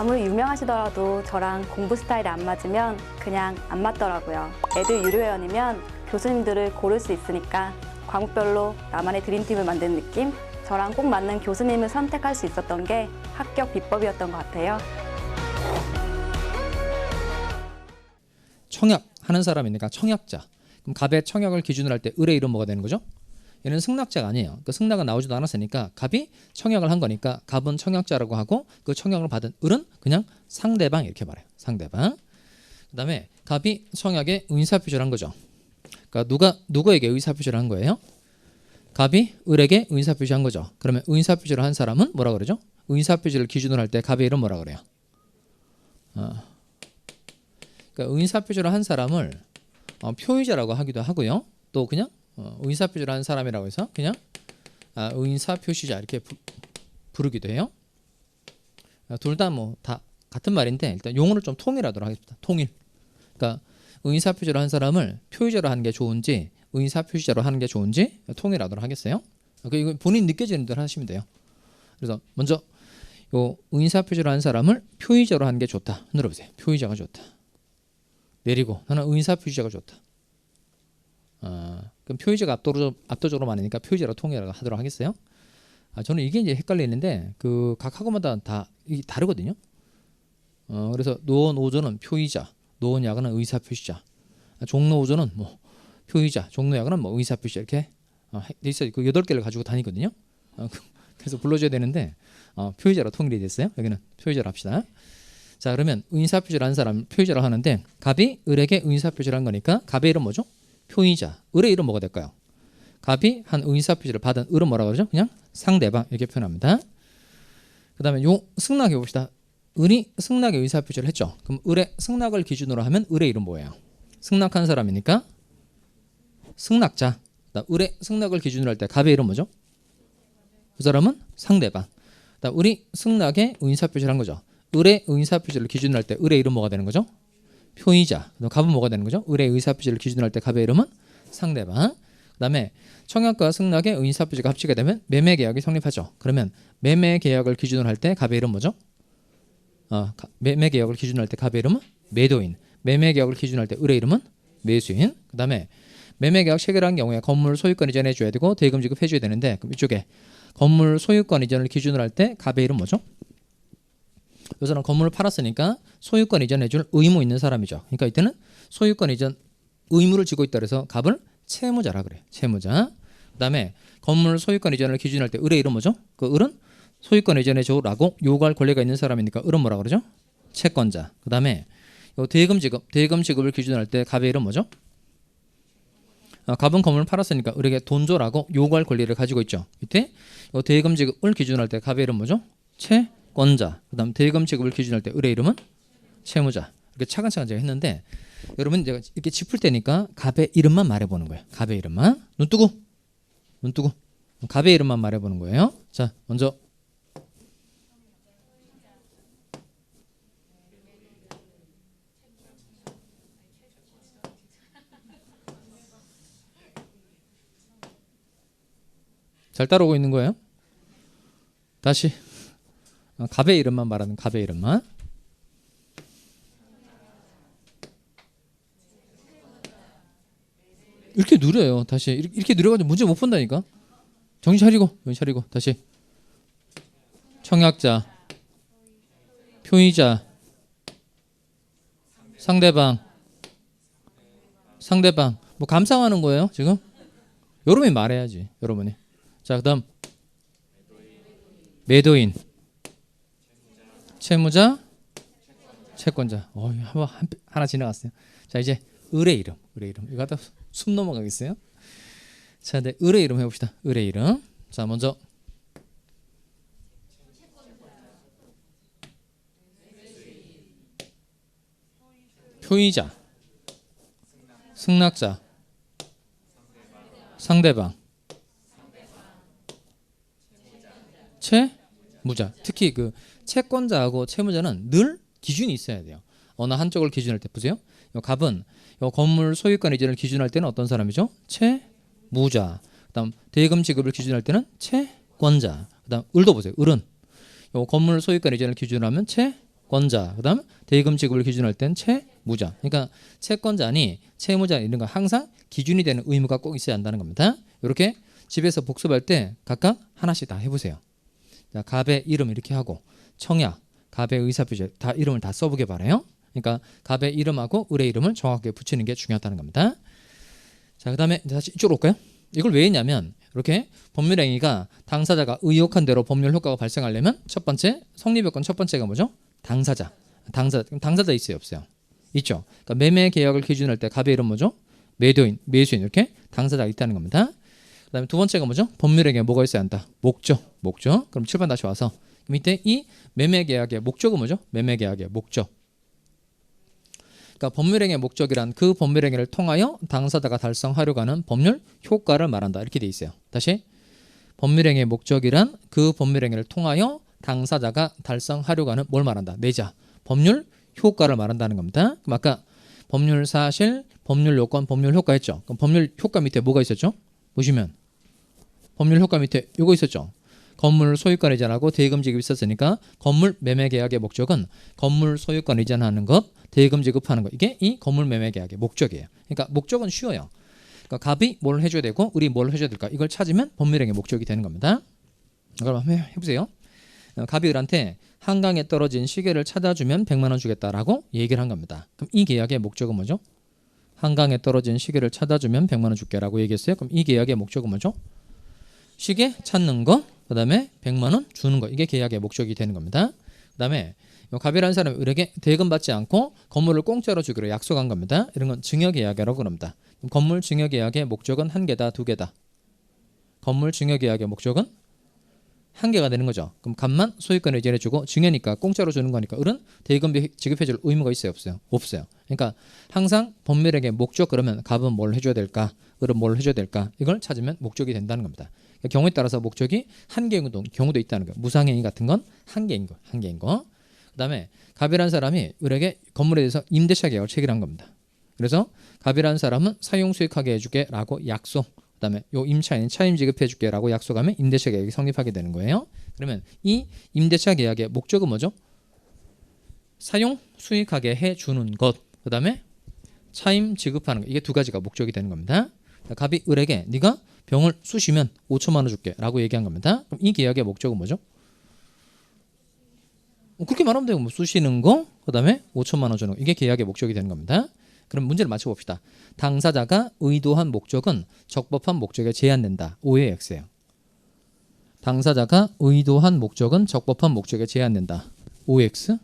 아무리 유명하시더라도 저랑 공부 스타일이 안 맞으면 그냥 안 맞더라고요. 애들 유료회원이면 교수님들을 고를 수 있으니까 과목별로 나만의 드림팀을 만드는 느낌? 저랑 꼭 맞는 교수님을 선택할 수 있었던 게 합격 비법이었던 것 같아요. 청약 하는 사람이니까 청약자. 그럼 갑의 청약을 기준으로 할 때 을의 이름 뭐가 되는 거죠? 얘는 승낙자가 아니에요. 그 승낙은 나오지도 않았으니까 갑이 청약을 한 거니까 갑은 청약자라고 하고 그 청약을 받은 을은 그냥 상대방 이렇게 말해요. 상대방. 그 다음에 갑이 청약에 의사표시를 한 거죠. 그러니까 누구에게 의사표시를 한 거예요? 갑이 을에게 의사표시한 거죠. 그러면 의사표시를 한 사람은 뭐라 그러죠? 의사표시를 기준으로 할 때 갑의 이름 뭐라 그래요? 그러니까 의사표시를 한 사람을 표의자라고 하기도 하고요. 또 그냥 의사표시를 한 사람이라고 해서 그냥 의사표시자 이렇게 부르기도 해요. 둘 다 뭐 다 같은 말인데 일단 용어를 좀 통일하도록 하겠습니다. 통일. 그러니까 의사표시를 한 사람을 표의자로 하는 게 좋은지 의사표시자로 하는 게 좋은지 통일하도록 하겠어요. 이거 본인 느껴지는 대로 하시면 돼요. 그래서 먼저 요 의사표시를 한 사람을 표의자로 하는 게 좋다. 눌러보세요. 표의자가 좋다. 내리고 나는 의사표시자가 좋다. 그럼 표의자가 압도적으로 많으니까 표의자로 통일하도록 하겠어요. 저는 이게 이제 헷갈리는데 그 각 학원마다 다 이게 다르거든요. 그래서 노원 오조는 표의자, 노원 야간은 의사표시자, 종로 오조는 뭐 표의자, 종로 야간은 뭐 의사표시자 이렇게 돼 있어요. 그 8개를 가지고 다니거든요. 그래서 불러줘야 되는데 표의자로 통일이 됐어요. 여기는 표의자로 합시다. 자, 그러면 의사표시를 한 사람 표의자로 하는데 갑이 을에게 의사표시를 한 거니까 갑의 이름 뭐죠? 표의자. 을의 이름 뭐가 될까요? 갑이 한 의사표시를 받은 을은 뭐라고 그러죠? 그냥 상대방 이렇게 표현합니다. 그 다음에 요 승낙해 봅시다. 을이 승낙의 의사표시를 했죠. 그럼 을의 승낙을 기준으로 하면 을의 이름 뭐예요? 승낙한 사람이니까 승낙자. 을의 승낙을 기준으로 할 때 갑의 이름 뭐죠? 그 사람은 상대방. 을이 승낙의 의사표시를 한 거죠. 을의 의사표시를 기준으로 할 때 을의 이름 뭐가 되는 거죠? 표의자. 그럼 갑은 뭐가 되는 거죠? 을의 의사표시를 기준으로 할 때 갑의 이름은 상대방. 그 다음에 청약과 승낙의 의사표시가 합치게 되면 매매계약이 성립하죠. 그러면 매매계약을 기준으로 할 때 갑의 이름 뭐죠? 매매계약을 기준으로 할 때 갑의 이름은 매도인. 매매계약을 기준으로 할 때 을의 이름은 매수인. 그 다음에 매매계약 체결한 경우에 건물 소유권 이전해 줘야 되고 대금 지급해 줘야 되는데 그럼 이쪽에 건물 소유권 이전을 기준으로 할 때 갑의 이름 뭐죠? 이 사람 건물을 팔았으니까 소유권 이전해 줄 의무 있는 사람이죠. 그러니까 이때는 소유권 이전 의무를 지고 있다 그래서 갑을 채무자라 그래요. 채무자. 그다음에 건물 소유권 이전을 기준으로 할 때 을의 이름 뭐죠? 그 을은 소유권 이전해 줘라고 요구할 권리가 있는 사람이니까 을은 뭐라 그러죠? 채권자. 그다음에 요 대금 지급을 기준으로 할 때 갑의 이름 뭐죠? 갑은 건물을 팔았으니까 을에게 돈 줘라고 요구할 권리를 가지고 있죠. 이때 요 대금 지급을 기준으로 할 때 갑의 이름 뭐죠? 채권자. 그다음 대금 지급을 기준으로 할 때 을의 이름은 채무자. 이렇게 차근차근 제가 했는데 여러분 제가 이렇게 짚을 때니까 갑의 이름만 말해보는 거예요. 갑의 이름만. 눈 뜨고 갑의 이름만 말해보는 거예요. 자, 먼저 잘 따라오고 있는 거예요? 다시 갑의 이름만 말하는 갑의 이름만. 이렇게 느려요. 다시 이렇게 느려가지고 문제 못 푼다니까. 정신 차리고 다시 청약자, 표의자, 상대방 뭐 감상하는 거예요 지금? 여러분이 말해야지. 여러분이. 자, 그다음 매도인, 채무자, 채권자. 하나 지나갔어요. 자, 이제 을의 이름. 이거 갖다 숨 넘어가겠어요? 자, 네, 을의 이름 해봅시다. 을의 이름. 자, 먼저 표의자, 승낙자, 상대방, 채무자. 특히 그 채권자하고 채무자는 늘 기준이 있어야 돼요. 어느 한쪽을 기준할 때 보세요. 요 갑은 요 건물 소유권 이전을 기준할 때는 어떤 사람이죠? 채무자. 그다음 대금 지급을 기준할 때는 채권자. 그다음 을도 보세요. 을은 요 건물 소유권 이전을 기준으로 하면 채권자. 그다음 대금 지급을 기준할 땐 채무자. 그러니까 채권자니 채무자 이런 거 항상 기준이 되는 의무가 꼭 있어야 한다는 겁니다. 이렇게 집에서 복습할 때 각각 하나씩 다 해보세요. 자, 갑의 이름 이렇게 하고 청약, 갑의 의사표시 다 이름을 다 써보게 바라요. 그러니까 갑의 이름하고 을의 이름을 정확하게 붙이는 게 중요하다는 겁니다. 자, 그다음에 다시 이쪽으로 올까요? 이걸 왜 했냐면 이렇게 법률행위가 당사자가 의혹한 대로 법률 효과가 발생하려면 첫 번째 성립요건 첫 번째가 뭐죠? 당사자. 당사자 있어요, 없어요? 있죠. 그러니까 매매 계약을 기준할 때 갑의 이름 뭐죠? 매도인, 매수인 이렇게 당사자가 있다는 겁니다. 그다음에 두 번째가 뭐죠? 법률행위에 뭐가 있어야 한다? 목적. 그럼 7번 다시 와서 밑에 이 매매 계약의 목적은 뭐죠? 매매 계약의 목적. 그러니까 법률행위의 목적이란 그 법률행위를 통하여 당사자가 달성하려고 하는 법률 효과를 말한다. 이렇게 돼 있어요. 다시 법률행위의 목적이란 그 법률행위를 통하여 당사자가 달성하려고 하는 뭘 말한다. 내자 법률 효과를 말한다는 겁니다. 그럼 아까 법률 사실, 법률 요건, 법률 효과 했죠. 그럼 법률 효과 밑에 뭐가 있었죠? 보시면 법률 효과 밑에 요거 있었죠. 건물 소유권 이전하고 대금 지급이 있었으니까 건물 매매 계약의 목적은 건물 소유권 이전하는 것, 대금 지급하는 것. 이게 이 건물 매매 계약의 목적이에요. 그러니까 목적은 쉬워요. 그러니까 갑이 뭘 해줘야 되고 을이 뭘 해줘야 될까? 이걸 찾으면 법률행위의 목적이 되는 겁니다. 그럼 한번 해보세요. 갑이 을한테 한강에 떨어진 시계를 찾아주면 100만 원 주겠다라고 얘기를 한 겁니다. 그럼 이 계약의 목적은 뭐죠? 한강에 떨어진 시계를 찾아주면 100만 원 줄게라고 얘기했어요. 그럼 이 계약의 목적은 뭐죠? 시계 찾는 거, 그 다음에 100만 원 주는 거. 이게 계약의 목적이 되는 겁니다. 그 다음에 갑이라는 사람이 을에게 대금 받지 않고 건물을 공짜로 주기로 약속한 겁니다. 이런 건 증여계약이라고 그럽니다. 건물 증여계약의 목적은 한 개다, 두 개다. 건물 증여계약의 목적은 한 개가 되는 거죠. 그럼 갑만 소유권을 이전해주고 증여니까 공짜로 주는 거니까 을은 대금 지급해줄 의무가 있어요, 없어요? 없어요. 그러니까 항상 법률행위의 목적 그러면 갑은 뭘 해줘야 될까? 을은 뭘 해줘야 될까? 이걸 찾으면 목적이 된다는 겁니다. 그러니까 경우에 따라서 목적이 한 개인 경우도 있다는 거예요. 무상행위 같은 건 한 개인 거. 그다음에 갑이라는 사람이 을에게 건물에 대해서 임대차 계약을 체결한 겁니다. 그래서 갑이라는 사람은 사용 수익하게 해줄게라고 약속. 그다음에 요 임차인 차임 지급해줄게라고 약속하면 임대차 계약이 성립하게 되는 거예요. 그러면 이 임대차 계약의 목적은 뭐죠? 사용 수익하게 해주는 것. 그다음에 차임 지급하는 것. 이게 두 가지가 목적이 되는 겁니다. 갑이 을에게 네가 병을 쑤시면 5천만 원 줄게라고 얘기한 겁니다. 그럼 이 계약의 목적은 뭐죠? 그렇게 말하면 되고 뭐 쑤시는 거, 그다음에 5천만 원 주는 거. 이게 계약의 목적이 되는 겁니다. 그럼 문제를 맞춰봅시다. 당사자가 의도한 목적은 적법한 목적에 제한된다. O의 X예요. 당사자가 의도한 목적은 적법한 목적에 제한된다. OX?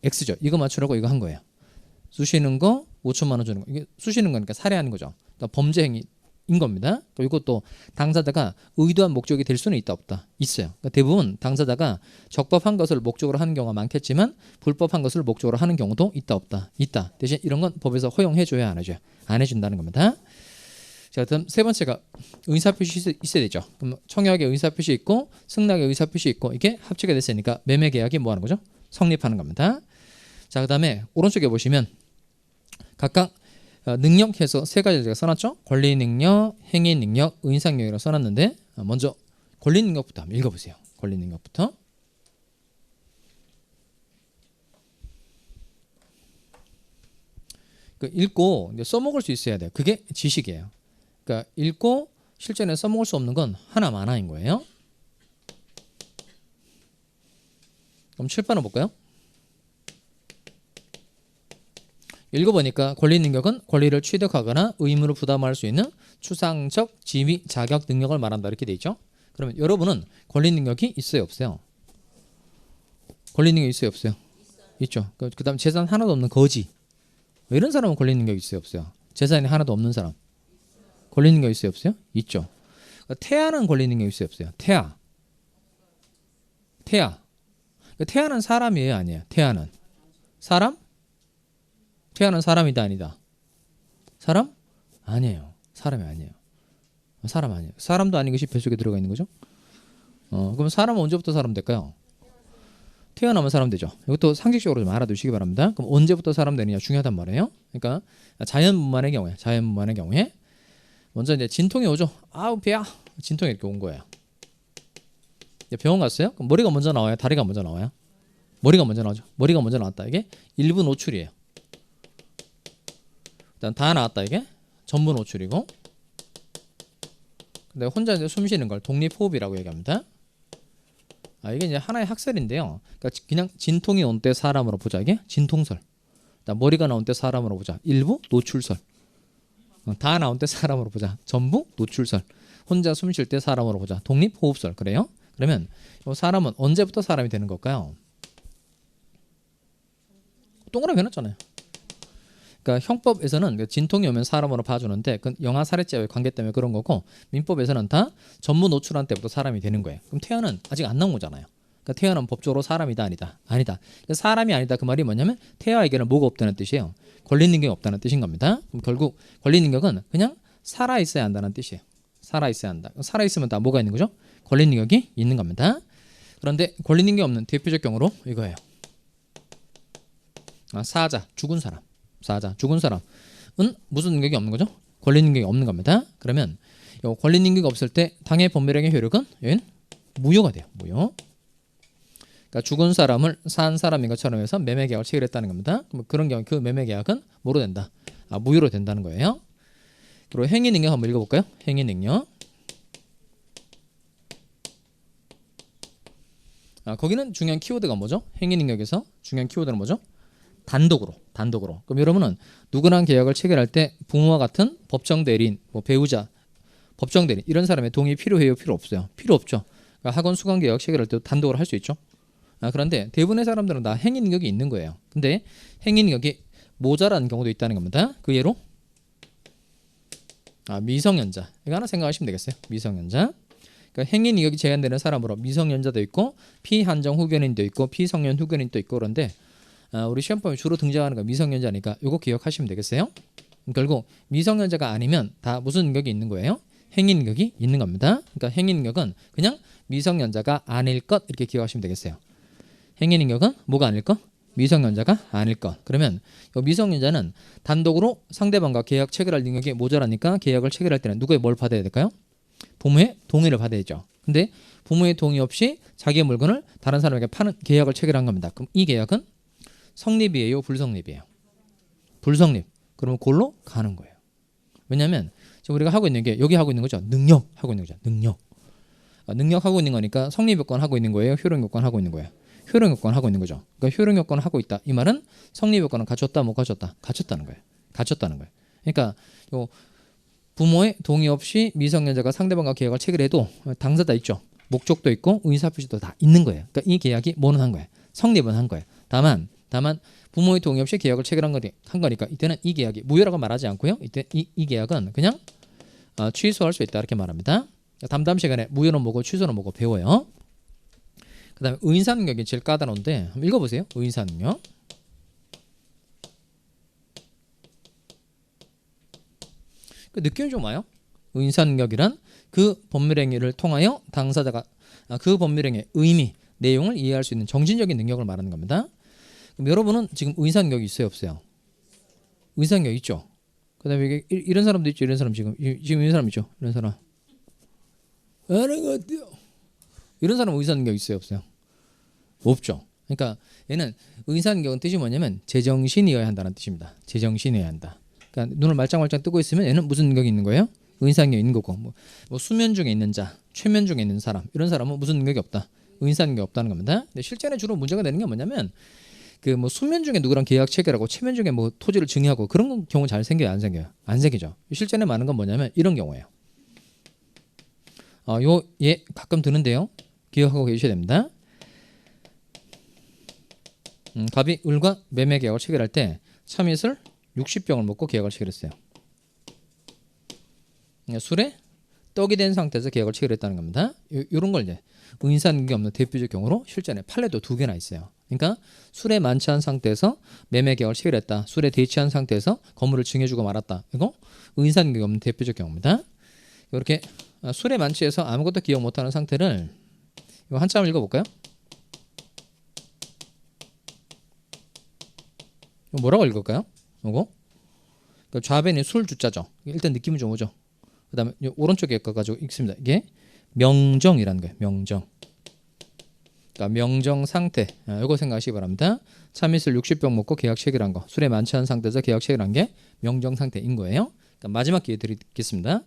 X죠. 이거 맞추라고 이거 한 거예요. 쑤시는 거, 5천만 원 주는 거. 이게 쑤시는 거니까 살해하는 거죠. 그러니까 범죄 행위인 겁니다. 이것도 당사자가 의도한 목적이 될 수는 있다 없다? 있어요. 그러니까 대부분 당사자가 적법한 것을 목적으로 하는 경우가 많겠지만 불법한 것을 목적으로 하는 경우도 있다 없다? 있다. 대신 이런 건 법에서 허용해줘야 안 해줘요? 안 해준다는 겁니다. 자, 다음 세 번째가 의사표시 있어야 되죠. 그럼 청약의 의사표시 있고 승낙의 의사표시 있고 이게 합치게 됐으니까 매매계약이 뭐 하는 거죠? 성립하는 겁니다. 자, 그 다음에 오른쪽에 보시면 각각 능력해서 세 가지 제가 써놨죠. 권리 능력, 행위 능력, 의상 능력이라고 써놨는데 먼저 권리 능력부터 한번 읽어보세요. 권리 능력부터. 읽고 이제 써먹을 수 있어야 돼요. 그게 지식이에요. 그러니까 읽고 실전에 써먹을 수 없는 건 하나만화인 거예요. 그럼 7번을 볼까요? 읽어보니까 권리 능력은 권리를 취득하거나 의무를 부담할 수 있는 추상적 지위, 자격, 능력을 말한다. 이렇게 돼 있죠. 그러면 여러분은 권리 능력이 있어요, 없어요? 권리 능력이 있어요, 없어요? 있죠. 그 다음 재산 하나도 없는 거지. 이런 사람은 권리 능력이 있어요, 없어요? 재산이 하나도 없는 사람. 권리 능력이 있어요, 없어요? 있죠. 태아는 권리 능력이 있어요, 없어요? 태아. 태아는 사람이에요, 아니에요? 태아는 사람? 태아는 사람이다, 아니다? 사람? 아니에요. 사람이 아니에요. 사람 아니에요. 사람도 아닌 것이 뱃속에 들어가 있는 거죠. 그럼 사람은 언제부터 사람 될까요? 태어나면 사람 되죠. 이것도 상식적으로 좀 알아두시기 바랍니다. 그럼 언제부터 사람 되느냐 중요하단 말이에요. 그러니까 자연분만의 경우에 먼저 이제 진통이 오죠. 아우 배야. 진통이 이렇게 온 거예요. 병원 갔어요? 그럼 머리가 먼저 나와요? 다리가 먼저 나와요? 머리가 먼저 나오죠. 머리가 먼저 나왔다. 이게 일부 노출이에요. 일단 다 나왔다. 이게 전부 노출이고, 근데 혼자 이제 숨 쉬는 걸 독립호흡이라고 얘기합니다. 이게 이제 하나의 학설인데요. 그러니까 그냥 진통이 온 때 사람으로 보자. 이게 진통설. 머리가 나온 때 사람으로 보자. 일부 노출설. 다 나온 때 사람으로 보자. 전부 노출설. 혼자 숨 쉴 때 사람으로 보자. 독립호흡설. 그래요? 그러면 사람은 언제부터 사람이 되는 걸까요? 동그라미 해놨잖아요. 그러니까 형법에서는 진통이 오면 사람으로 봐주는데 그건 영아 살해죄와의 관계 때문에 그런 거고, 민법에서는 다 전부 노출한 때부터 사람이 되는 거예요. 그럼 태아는 아직 안 나온 거잖아요. 그러니까 태아는 법적으로 사람이다 아니다? 아니다. 사람이 아니다 그 말이 뭐냐면 태아에게는 뭐가 없다는 뜻이에요. 권리능력이 없다는 뜻인 겁니다. 그럼 결국 권리능력은 그냥 살아있어야 한다는 뜻이에요. 살아있어야 한다. 살아있으면 다 뭐가 있는 거죠? 권리능력이 있는 겁니다. 그런데 권리능력이 없는 대표적 경우로 이거예요. 사자, 죽은 사람. 사자, 죽은 사람은 무슨 능력이 없는 거죠? 권리 능력이 없는 겁니다. 그러면 이 권리 능력이 없을 때 당해 법률행위 효력은 여기는 무효가 돼요. 무효. 그러니까 죽은 사람을 산 사람인 것처럼 해서 매매 계약을 체결했다는 겁니다. 그럼 그런 경우 그 매매 계약은 뭐로 된다? 무효로 된다는 거예요. 그리고 행위 능력 한번 읽어볼까요? 행위 능력. 거기는 중요한 키워드가 뭐죠? 행위 능력에서 중요한 키워드는 뭐죠? 단독으로. 그럼 여러분은 누구랑 계약을 체결할 때 부모와 같은 법정 대리인, 배우자, 법정 대리인 이런 사람의 동의 필요해요? 필요 없어요? 필요 없죠. 그러니까 학원 수강 계약 체결할 때도 단독으로 할 수 있죠. 그런데 대부분의 사람들은 다 행위 능력이 있는 거예요. 근데 행위 능력이 모자라는 경우도 있다는 겁니다. 그 예로 미성년자. 이거 하나 생각하시면 되겠어요. 미성년자. 그러니까 행위 능력이 제한되는 사람으로 미성년자도 있고 피한정 후견인도 있고 피성년 후견인도 있고, 그런데 우리 시험범위 주로 등장하는 거 미성년자니까 이거 기억하시면 되겠어요. 결국 미성년자가 아니면 다 무슨 능력이 있는 거예요? 행위 능력이 있는 겁니다. 그러니까 행위 능력은 그냥 미성년자가 아닐 것 이렇게 기억하시면 되겠어요. 행위 능력은 뭐가 아닐 것? 미성년자가 아닐 것. 그러면 이 미성년자는 단독으로 상대방과 계약 체결할 능력이 모자라니까 계약을 체결할 때는 누구의 뭘 받아야 될까요? 부모의 동의를 받아야죠. 근데 부모의 동의 없이 자기의 물건을 다른 사람에게 파는 계약을 체결한 겁니다. 그럼 이 계약은 성립이에요? 불성립이에요? 불성립. 그러면 그걸로 가는 거예요. 왜냐하면 지금 우리가 하고 있는 게 여기 하고 있는 거죠. 능력 하고 있는 거죠. 능력 하고 있는 거니까 성립 요건 하고 있는 거예요? 효력 요건 하고 있는 거예요? 효력 요건 하고 있는 거죠. 그러니까 효력 요건을 하고 있다. 이 말은 성립 요건은 갖췄다 못 갖췄다? 갖췄다는 거예요. 갖췄다는 거예요. 그러니까 요 부모의 동의 없이 미성년자가 상대방과 계약을 체결해도 당사자 있죠. 목적도 있고 의사표시도 다 있는 거예요. 그러니까 이 계약이 뭐는 한 거예요? 성립은 한 거예요. 다만 부모의 동의 없이 계약을 체결한 거니까 이때는 이 계약이 무효라고 말하지 않고요. 이때 이 계약은 그냥 취소할 수 있다 이렇게 말합니다. 담담 시간에 무효는 뭐고 취소는 뭐고 배워요. 그 다음에 의인사 능력이 제일 까다로운데 한번 읽어보세요. 의인사 능력. 그 느낌이 좀 와요. 의인사 능력이란 그 법률행위를 통하여 당사자가 그 법률행위의 의미, 내용을 이해할 수 있는 정신적인 능력을 말하는 겁니다. 그럼 여러분은 지금 의사 능력이 있어요, 없어요? 의사 능력 있죠. 그다음에 이게 이런 사람도 있죠. 이런 사람 지금 이런 사람 있죠. 이런 사람. 아는 것 같아요. 이런 사람 의사 능력 있어요, 없어요? 없죠. 그러니까 얘는 의사 능력은 뜻이 뭐냐면 제정신이어야 한다는 뜻입니다. 제정신이어야 한다. 그러니까 눈을 말짱말짱 뜨고 있으면 얘는 무슨 능력이 있는 거예요? 의사 능력이 있는 거고, 뭐 수면 중에 있는 자, 최면 중에 있는 사람 이런 사람은 무슨 능력이 없다. 의사 능력이 없다는 겁니다. 근데 실제는 주로 문제가 되는 게 뭐냐면 그 뭐 수면 중에 누구랑 계약 체결하고 최면 중에 뭐 토지를 증여하고 그런 경우 잘 생겨요, 안 생겨요? 안 생기죠. 실제는 많은 건 뭐냐면 이런 경우예요. 가끔 드는데요. 기억하고 계셔야 됩니다. 갑이 을과 매매 계약을 체결할 때 참이슬 60병을 먹고 계약을 체결했어요. 술에 떡이 된 상태에서 계약을 체결했다는 겁니다. 이런 걸 이제 의인사 능력이 없는 대표적 경우로 실전에 판례도 2개나 있어요. 그러니까 술에 만취한 상태에서 매매 계약을 체결했다. 술에 대취한 상태에서 건물을 증여주고 말았다. 이거 의인사 능력이 없는 대표적 경우입니다. 이렇게 술에 만취해서 아무것도 기억 못하는 상태를 이거 한참을 읽어볼까요? 이거 뭐라고 읽을까요? 이거 그러니까 좌변이 술 주자죠. 일단 느낌이 좀 오죠. 그 다음에 오른쪽에 거 가지고 읽습니다. 이게 명정이라는 거예요. 명정. 그러니까 명정 상태. 이거 생각하시기 바랍니다. 참이슬 60병 먹고 계약 체결한 거. 술에 만취한 상태에서 계약 체결한 게 명정 상태인 거예요. 그러니까 마지막 기회 드리겠습니다.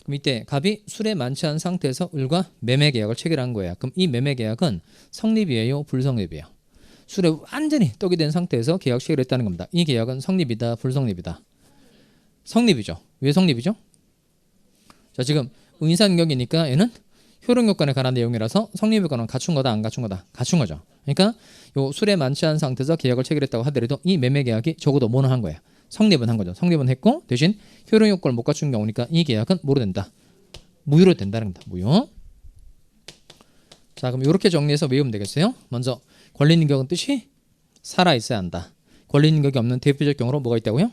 그럼 이때 갑이 술에 만취한 상태에서 을과 매매 계약을 체결한 거예요. 그럼 이 매매 계약은 성립이에요, 불성립이에요? 술에 완전히 떡이 된 상태에서 계약 체결했다는 겁니다. 이 계약은 성립이다, 불성립이다? 성립이죠. 왜 성립이죠? 자, 지금 의인산격이니까 얘는 효력요건에 관한 내용이라서 성립요건은 갖춘 거다, 안 갖춘 거다? 갖춘 거죠. 그러니까 요 술에 만취한 상태에서 계약을 체결했다고 하더라도 이 매매 계약이 적어도 뭐는 한 거예요? 성립은 한 거죠. 성립은 했고 대신 효력요건을 못 갖춘 경우니까 이 계약은 뭐로 된다? 무효로 된다는 겁니다. 무효. 자, 그럼 이렇게 정리해서 외우면 되겠어요? 먼저 권리인격은 뜻이 살아있어야 한다. 권리인격이 없는 대표적 경우로 뭐가 있다고요?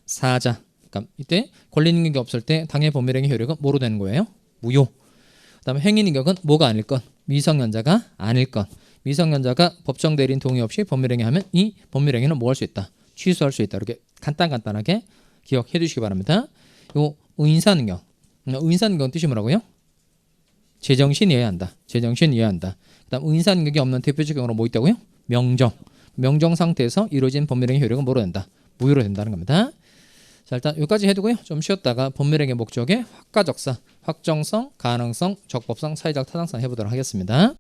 사자. 그러니까 이때 권리인격이 없을 때 당해 법률행위 효력은 뭐로 되는 거예요? 무효. 그다음에 행위인격은 뭐가 아닐 건? 미성년자가 아닐 건. 미성년자가 법정 대리인 동의 없이 법률행위 하면 이 법률행위는 뭐 할 수 있다? 취소할 수 있다. 이렇게 간단하게 기억해 두시기 바랍니다. 요 의인사능력. 의인사능력은 뜻이 뭐라고요? 제정신이어야 한다. 제정신이어야 한다. 그다음 의인사능력이 없는 대표적 경우로 뭐 있다고요? 명정. 명정 상태에서 이루어진 법률행위 효력은 뭐로 된다? 무효로 된다는 겁니다. 자, 일단 여기까지 해두고요. 좀 쉬었다가 법률행위 목적의 확가적사, 확정성, 가능성, 적법성, 사회적 타당성 해보도록 하겠습니다.